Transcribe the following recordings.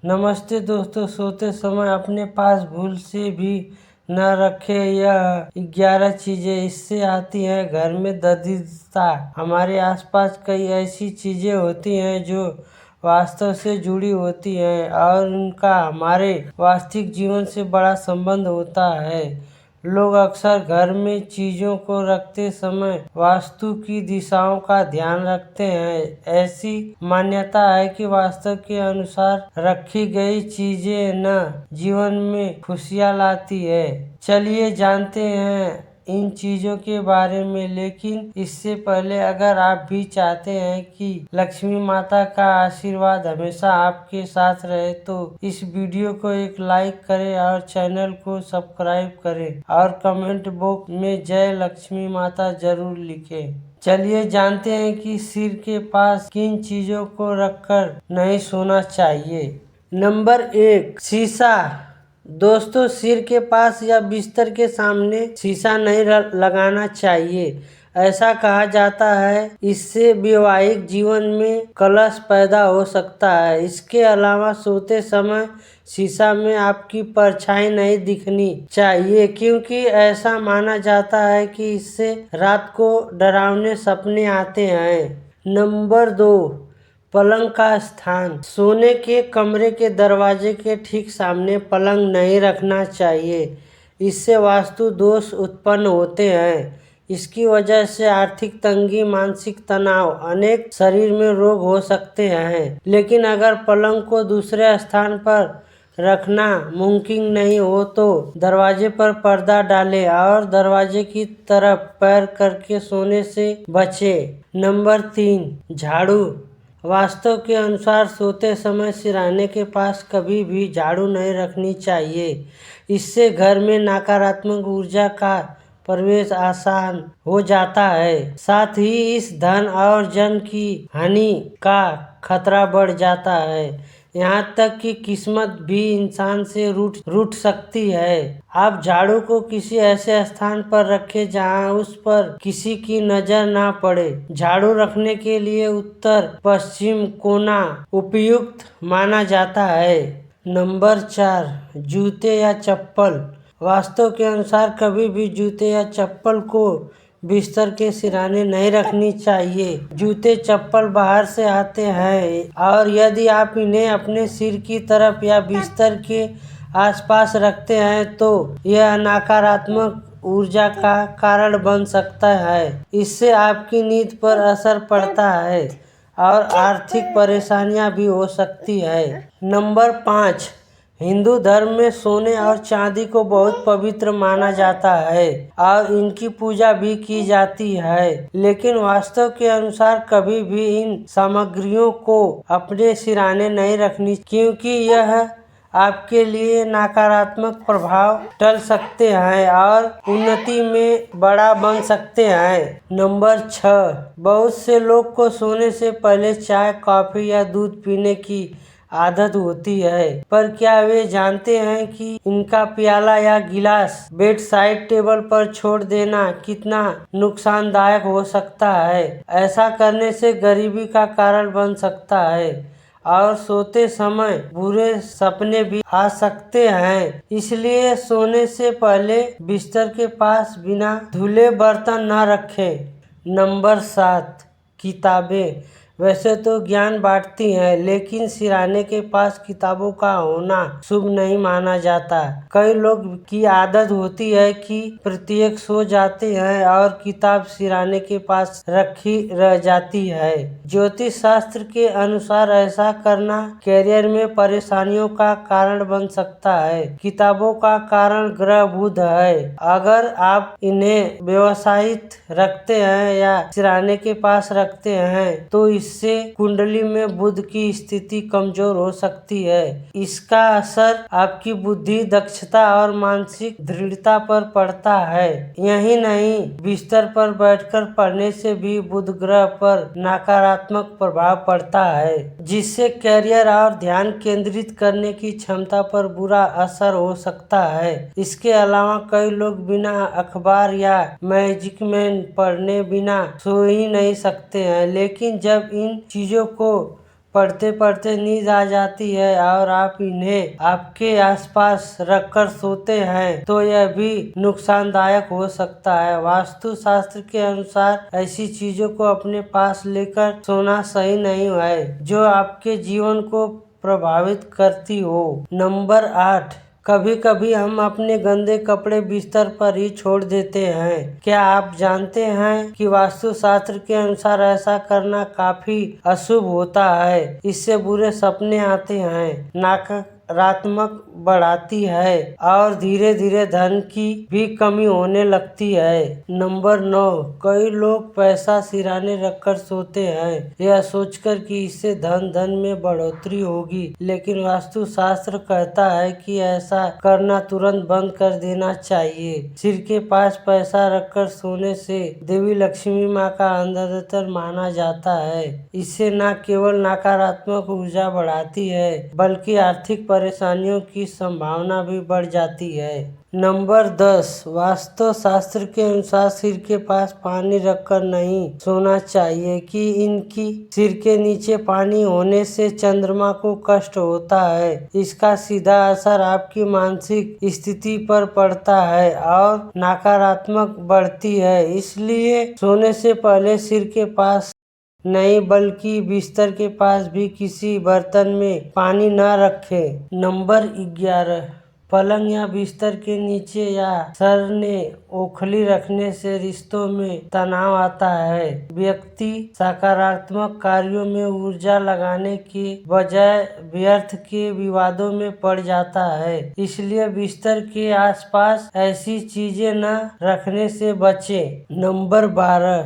नमस्ते दोस्तों, सोते समय अपने पास भूल से भी न रखें यह 11 चीजें। इससे आती है घर में दरिद्रता। हमारे आसपास कई ऐसी चीजें होती हैं जो वास्तव से जुड़ी होती हैं और उनका हमारे वास्तविक जीवन से बड़ा संबंध होता है। लोग अक्सर घर में चीजों को रखते समय वास्तु की दिशाओं का ध्यान रखते हैं। ऐसी मान्यता है कि वास्तु के अनुसार रखी गई चीजें न जीवन में खुशियाँ लाती है। चलिए जानते हैं इन चीजों के बारे में, लेकिन इससे पहले अगर आप भी चाहते हैं कि लक्ष्मी माता का आशीर्वाद हमेशा आपके साथ रहे तो इस वीडियो को एक लाइक करें और चैनल को सब्सक्राइब करें और कमेंट बॉक्स में जय लक्ष्मी माता जरूर लिखें। चलिए जानते हैं कि सिर के पास किन चीजों को रखकर नहीं सोना चाहिए। नंबर 1, शीशा। दोस्तों, सिर के पास या बिस्तर के सामने शीशा नहीं लगाना चाहिए। ऐसा कहा जाता है इससे वैवाहिक जीवन में कलह पैदा हो सकता है। इसके अलावा सोते समय शीशा में आपकी परछाई नहीं दिखनी चाहिए, क्योंकि ऐसा माना जाता है कि इससे रात को डरावने सपने आते हैं। नंबर 2, पलंग का स्थान। सोने के कमरे के दरवाजे के ठीक सामने पलंग नहीं रखना चाहिए। इससे वास्तु दोष उत्पन्न होते हैं। इसकी वजह से आर्थिक तंगी, मानसिक तनाव, अनेक शरीर में रोग हो सकते हैं। लेकिन अगर पलंग को दूसरे स्थान पर रखना मुमकिन नहीं हो तो दरवाजे पर पर्दा डालें और दरवाजे की तरफ पैर करके सोने से बचें। नंबर 3, झाड़ू। वास्तव के अनुसार सोते समय सिरहाने के पास कभी भी झाड़ू नहीं रखनी चाहिए। इससे घर में नकारात्मक ऊर्जा का प्रवेश आसान हो जाता है। साथ ही इस धन और जन की हानि का खतरा बढ़ जाता है। यहाँ तक कि किस्मत भी इंसान से रूठ सकती है। आप झाड़ू को किसी ऐसे स्थान पर रखें जहाँ उस पर किसी की नजर ना पड़े। झाड़ू रखने के लिए उत्तर पश्चिम कोना उपयुक्त माना जाता है। नंबर 4, जूते या चप्पल। वास्तु के अनुसार कभी भी जूते या चप्पल को बिस्तर के सिरहाने नहीं रखनी चाहिए। जूते चप्पल बाहर से आते हैं और यदि आप इन्हें अपने सिर की तरफ या बिस्तर के आसपास रखते हैं तो यह नकारात्मक ऊर्जा का कारण बन सकता है। इससे आपकी नींद पर असर पड़ता है और आर्थिक परेशानियां भी हो सकती है। नंबर 5, हिंदू धर्म में सोने और चांदी को बहुत पवित्र माना जाता है और इनकी पूजा भी की जाती है। लेकिन वास्तव के अनुसार कभी भी इन सामग्रियों को अपने सिरहाने नहीं रखनी, क्योंकि यह आपके लिए नकारात्मक प्रभाव डाल सकते हैं और उन्नति में बड़ा बन सकते हैं। नंबर 6, बहुत से लोग को सोने से पहले चाय, कॉफी या दूध पीने की आदत होती है, पर क्या वे जानते हैं कि इनका प्याला या गिलास बेड साइड टेबल पर छोड़ देना कितना नुकसानदायक हो सकता है। ऐसा करने से गरीबी का कारण बन सकता है और सोते समय बुरे सपने भी आ सकते हैं। इसलिए सोने से पहले बिस्तर के पास बिना धुले बर्तन न रखें। नंबर 7, किताबें। वैसे तो ज्ञान बांटती हैं, लेकिन सिरहाने के पास किताबों का होना शुभ नहीं माना जाता। कई लोग की आदत होती है कि प्रत्येक सो जाते हैं और किताब सिरहाने के पास रखी रह जाती है। ज्योतिष शास्त्र के अनुसार ऐसा करना कैरियर में परेशानियों का कारण बन सकता है। किताबों का कारण ग्रह बुध है। अगर आप इन्हें व्यवसायित रखते हैं या सिरहाने के पास रखते हैं तो इससे कुंडली में बुध की स्थिति कमजोर हो सकती है। इसका असर आपकी बुद्धि, दक्षता और मानसिक दृढ़ता पर पड़ता है। यही नहीं, बिस्तर पर बैठकर पढ़ने से भी बुध ग्रह पर नकारात्मक प्रभाव पड़ता है, जिससे कैरियर और ध्यान केंद्रित करने की क्षमता पर बुरा असर हो सकता है। इसके अलावा कई लोग बिना अखबार या मैगजीन पढ़ने बिना सो ही नहीं सकते हैं, लेकिन जब इन चीजों को पढ़ते पढ़ते नींद आ जाती है और आप इन्हें आपके आसपास रखकर सोते हैं तो यह भी नुकसानदायक हो सकता है। वास्तु शास्त्र के अनुसार ऐसी चीजों को अपने पास लेकर सोना सही नहीं है जो आपके जीवन को प्रभावित करती हो। नंबर 8, कभी कभी हम अपने गंदे कपड़े बिस्तर पर ही छोड़ देते हैं। क्या आप जानते हैं कि वास्तु शास्त्र के अनुसार ऐसा करना काफी अशुभ होता है। इससे बुरे सपने आते हैं, नकारात्मक बढ़ाती है और धीरे धीरे धन की भी कमी होने लगती है। नंबर 9, कई लोग पैसा सिरहाने रखकर सोते हैं यह सोचकर कि इससे धन में बढ़ोतरी होगी, लेकिन वास्तु शास्त्र कहता है कि ऐसा करना तुरंत बंद कर देना चाहिए। सिर के पास पैसा रखकर सोने से देवी लक्ष्मी माँ का अंदर माना जाता है। इससे न केवल नकारात्मक ऊर्जा बढ़ाती है बल्कि आर्थिक परेशानियों की संभावना भी बढ़ जाती है। नंबर 10, वास्तु शास्त्र के अनुसार सिर के पास पानी रखकर नहीं सोना चाहिए कि इनकी सिर के नीचे पानी होने से चंद्रमा को कष्ट होता है। इसका सीधा असर आपकी मानसिक स्थिति पर पड़ता है और नकारात्मक बढ़ती है। इसलिए सोने से पहले सिर के पास नहीं बल्कि बिस्तर के पास भी किसी बर्तन में पानी न रखें। नंबर 11, पलंग या बिस्तर के नीचे या सरने ओखली रखने से रिश्तों में तनाव आता है। व्यक्ति सकारात्मक कार्यों में ऊर्जा लगाने के बजाय व्यर्थ के विवादों में पड़ जाता है। इसलिए बिस्तर के आसपास ऐसी चीजें न रखने से बचें। नंबर 12,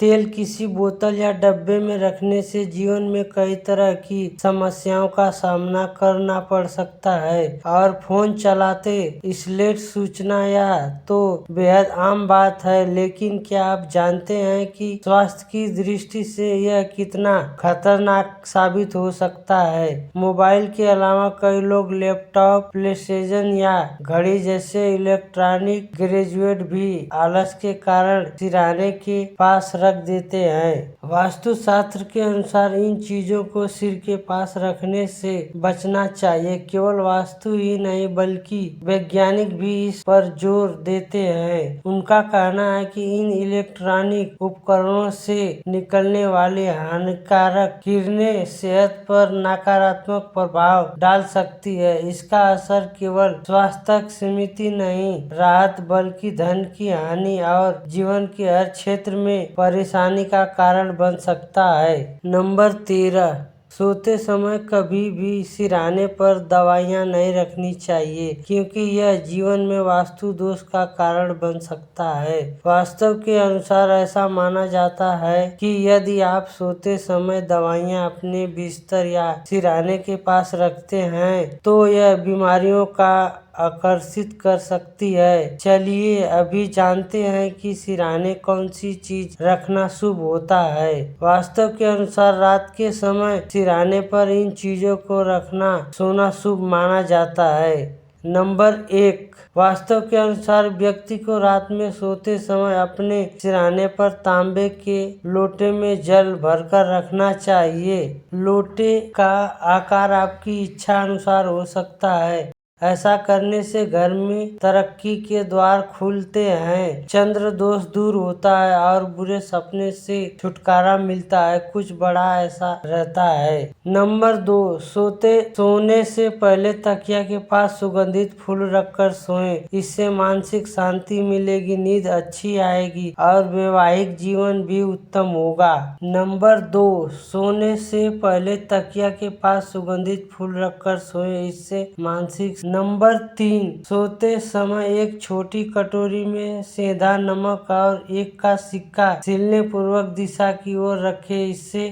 तेल किसी बोतल या डब्बे में रखने से जीवन में कई तरह की समस्याओं का सामना करना पड़ सकता है और फोन चलाते स्लेट सूचना या तो बेहद आम बात है, लेकिन क्या आप जानते हैं कि स्वास्थ्य की दृष्टि से यह कितना खतरनाक साबित हो सकता है। मोबाइल के अलावा कई लोग लैपटॉप, प्लेस्टेशन या घड़ी जैसे इलेक्ट्रॉनिक गैजेट भी आलस के कारण सिरहाने के पास रख देते हैं। वास्तु शास्त्र के अनुसार इन चीजों को सिर के पास रखने से बचना चाहिए। केवल वास्तु ही नहीं बल्कि वैज्ञानिक भी इस पर जोर देते हैं। उनका कहना है कि इन इलेक्ट्रॉनिक उपकरणों से निकलने वाली हानिकारक किरणें सेहत पर नकारात्मक प्रभाव डाल सकती है। इसका असर केवल स्वास्थ्य तक सीमित नहीं राहत बल्कि धन की हानि और जीवन के हर क्षेत्र में परेशानी का कारण बन सकता है। नंबर 13, सोते समय कभी भी सिरहाने पर दवाइयाँ नहीं रखनी चाहिए क्योंकि यह जीवन में वास्तु दोष का कारण बन सकता है। वास्तव के अनुसार ऐसा माना जाता है कि यदि आप सोते समय दवाइयाँ अपने बिस्तर या सिरहाने के पास रखते हैं तो यह बीमारियों का आकर्षित कर सकती है। चलिए अभी जानते हैं कि सिरहाने कौन सी चीज रखना शुभ होता है। वास्तव के अनुसार रात के समय सिरहाने पर इन चीजों को रखना सोना शुभ माना जाता है। नंबर 1, वास्तव के अनुसार व्यक्ति को रात में सोते समय अपने सिरहाने पर तांबे के लोटे में जल भरकर रखना चाहिए। लोटे का आकार आपकी इच्छा अनुसार हो सकता है। ऐसा करने से घर में तरक्की के द्वार खुलते हैं, चंद्र दोष दूर होता है और बुरे सपने से छुटकारा मिलता है। कुछ बड़ा ऐसा रहता है। नंबर 2, सोने से पहले तकिया के पास सुगंधित फूल रखकर सोएं। इससे मानसिक शांति मिलेगी, नींद अच्छी आएगी और वैवाहिक जीवन भी उत्तम होगा। नंबर 2, सोने से पहले तकिया के पास सुगंधित फूल रखकर सोएं। इससे मानसिक। नंबर 3, सोते समय एक छोटी कटोरी में सेंधा नमक और 1 का सिक्का सिलने पूर्वक दिशा की ओर रखें। इससे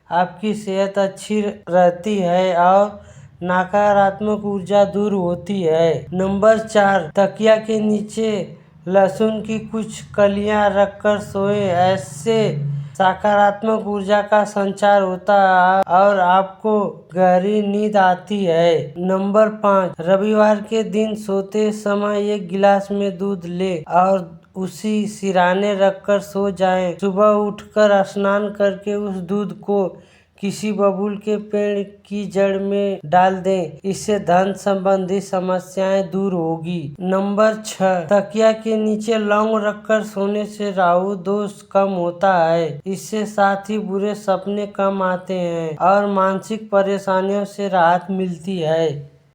आपकी सेहत अच्छी रहती है और नकारात्मक ऊर्जा दूर होती है। नंबर 4, तकिया के नीचे लहसुन की कुछ कलियां रखकर सोएं। ऐसे सकारात्मक ऊर्जा का संचार होता है और आपको गहरी नींद आती है। नंबर 5, रविवार के दिन सोते समय 1 गिलास में दूध ले और उसी सिरहाने रखकर सो जाएं। सुबह उठकर स्नान करके उस दूध को किसी बबूल के पेड़ की जड़ में डाल दें, इससे धन संबंधी समस्याएं दूर होगी। नंबर 6, तकिया के नीचे लौंग रखकर सोने से राहु दोष कम होता है। इससे साथ ही बुरे सपने कम आते हैं और मानसिक परेशानियों से राहत मिलती है।